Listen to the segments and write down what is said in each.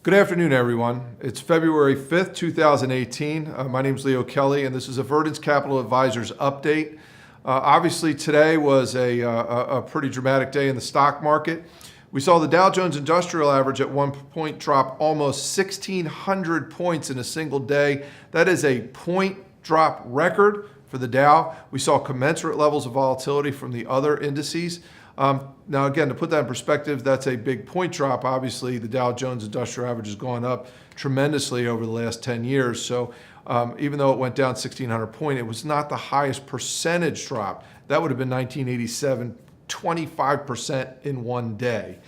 Good afternoon, everyone. It's February 5th, 2018. My name is Leo Kelly, and this is a Verdence Capital Advisors update. Obviously, today was a pretty dramatic day in the stock market. We saw the Dow Jones Industrial Average at one point drop almost 1,600 points in a single day. That is a point drop record for the Dow. We saw commensurate levels of volatility from the other indices. Now, again, to put that in perspective, that's a big point drop. Obviously, the Dow Jones Industrial Average has gone up tremendously over the last 10 years. So even though it went down 1,600 points, it was not the highest percentage drop. That would have been 1987, 25% in one day.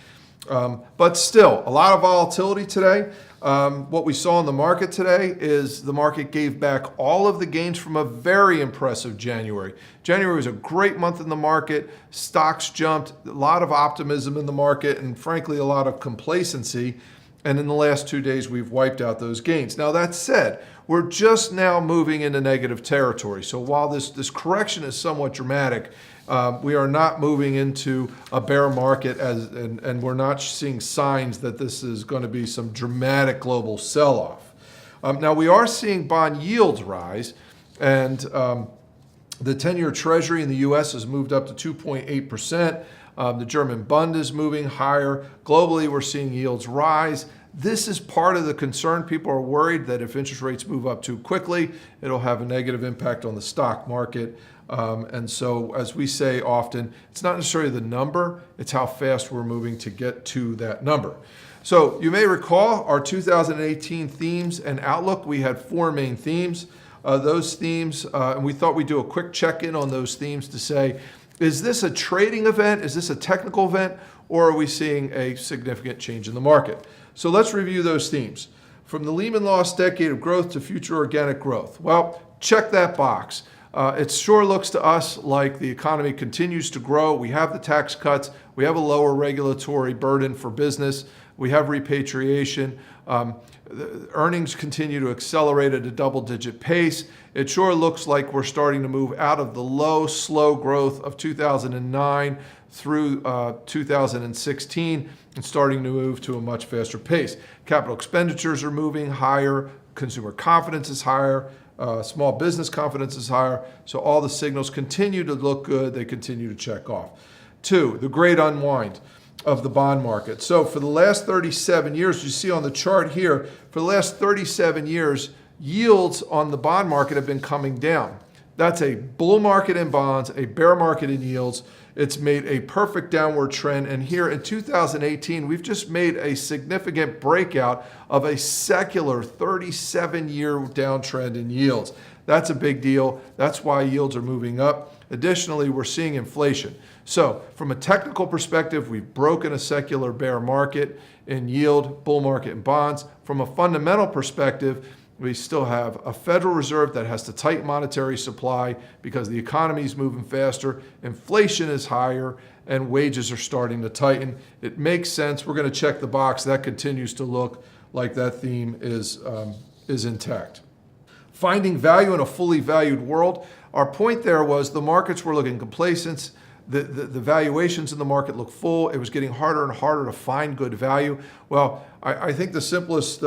But still, a lot of volatility today. What we saw in the market today is the market gave back all of the gains from a very impressive January. January was a great month in the market. Stocks jumped, a lot of optimism in the market, and frankly, a lot of complacency. And in the last 2 days, we've wiped out those gains. Now, that said, we're just now moving into negative territory. So while this correction is somewhat dramatic, we are not moving into a bear market, and we're not seeing signs that this is going to be some dramatic global sell-off. Now, we are seeing bond yields rise, and the 10-year Treasury in the U.S. has moved up to 2.8%. The German Bund is moving higher. Globally, we're seeing yields rise. This is part of the concern. People are worried that if interest rates move up too quickly, it'll have a negative impact on the stock market. And so, as we say often, it's not necessarily the number, it's how fast we're moving to get to that number. So you may recall our 2018 themes and outlook. We had four main themes. Those themes, and we thought we'd do a quick check-in on those themes to say, is this a trading event? Is this a technical event? Or are we seeing a significant change in the market? So let's review those themes. From the Lehman lost decade of growth to future organic growth. Well, check that box. It sure looks to us like the economy continues to grow. We have the tax cuts. We have a lower regulatory burden for business. We have repatriation. The earnings continue to accelerate at a double-digit pace. It sure looks like we're starting to move out of the low, slow growth of 2009 through 2016 and starting to move to a much faster pace. Capital expenditures are moving higher. Consumer confidence is higher. Small business confidence is higher. So all the signals continue to look good. They continue to check off. Two, the great unwind of the bond market. So for the last 37 years, you see on the chart here, for the last 37 years, yields on the bond market have been coming down. That's a bull market in bonds, a bear market in yields. It's made a perfect downward trend. And here in 2018, we've just made a significant breakout of a secular 37-year downtrend in yields. That's a big deal. That's why yields are moving up. Additionally, we're seeing inflation. So from a technical perspective, we've broken a secular bear market in yield, bull market in bonds. From a fundamental perspective, we still have a Federal Reserve that has to tighten monetary supply because the economy is moving faster, inflation is higher, and wages are starting to tighten. It makes sense. We're going to check the box. That continues to look like that theme is intact. Finding value in a fully valued world. Our point there was the markets were looking complacent. The valuations in the market look full. It was getting harder and harder to find good value. Well, I think the simplest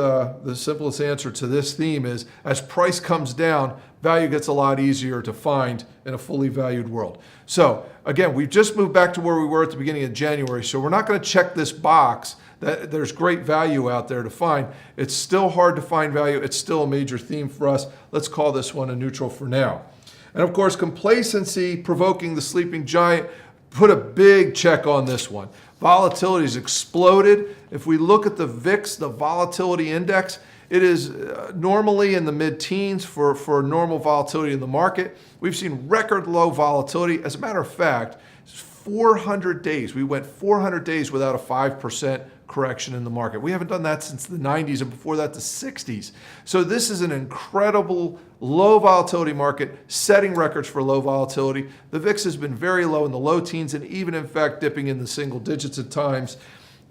answer to this theme is as price comes down, value gets a lot easier to find in a fully valued world. So again, we've just moved back to where we were at the beginning of January. So we're not going to check this box that there's great value out there to find. It's still hard to find value. It's still a major theme for us. Let's call this one a neutral for now. And of course, complacency provoking the sleeping giant. Put a big check on this one. Volatility has exploded. If we look at the VIX, the volatility index, it is normally in the mid-teens for normal volatility in the market. We've seen record low volatility. As a matter of fact, 400 days. We went 400 days without a 5% correction in the market. We haven't done that since the 90s and before that the 60s. So this is an incredible low volatility market, setting records for low volatility. The VIX has been very low in the low teens and even in fact dipping in the single digits at times.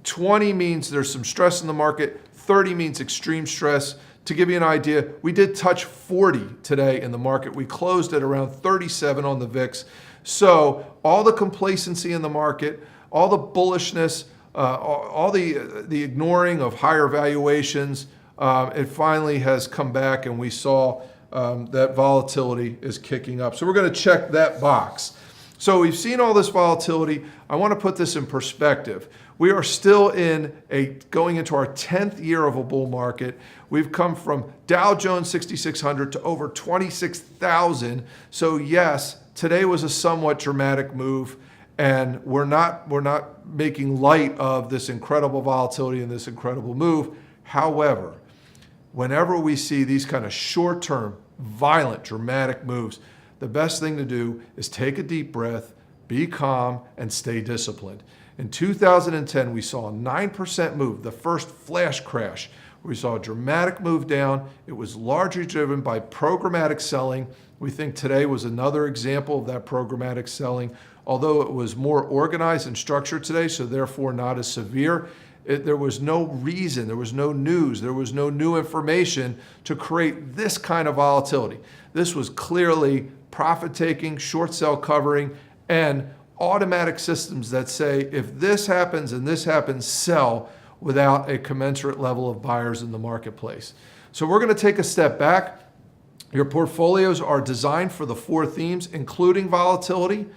20 means there's some stress in the market. 30 means extreme stress. To give you an idea, we did touch 40 today in the market. We closed at around 37 on the VIX. So all the complacency in the market, all the bullishness, all the ignoring of higher valuations, it finally has come back, and we saw that volatility is kicking up. So we're going to check that box. So we've seen all this volatility. I want to put this in perspective. We are still going into our 10th year of a bull market. We've come from Dow Jones 6,600 to over 26,000. So yes, today was a somewhat dramatic move, and we're not making light of this incredible volatility and this incredible move. However, whenever we see these kind of short-term, violent, dramatic moves, the best thing to do is take a deep breath, be calm, and stay disciplined. In 2010, we saw a 9% move, the first flash crash. We saw a dramatic move down. It was largely driven by programmatic selling. We think today was another example of that programmatic selling, although it was more organized and structured today, so therefore not as severe. There was no reason, there was no news, there was no new information to create this kind of volatility. This was clearly profit-taking, short sell covering, and automatic systems that say, if this happens and this happens, sell without a commensurate level of buyers in the marketplace. So we're going to take a step back. Your portfolios are designed for the 4 themes, including volatility.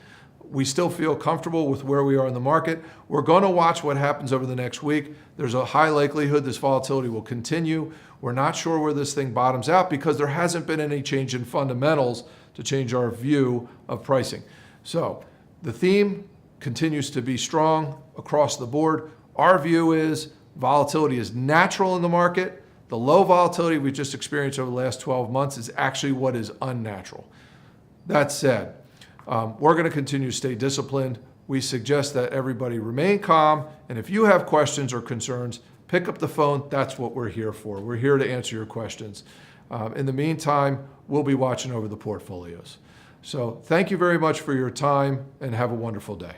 We still feel comfortable with where we are in the market. We're going to watch what happens over the next week. There's a high likelihood this volatility will continue. We're not sure where this thing bottoms out because there hasn't been any change in fundamentals to change our view of pricing. So the theme continues to be strong across the board. Our view is volatility is natural in the market. The low volatility we've just experienced over the last 12 months is actually what is unnatural. That said, we're going to continue to stay disciplined. We suggest that everybody remain calm, and if you have questions or concerns, pick up the phone. That's what we're here for. We're here to answer your questions. In the meantime, we'll be watching over the portfolios. So thank you very much for your time, and have a wonderful day.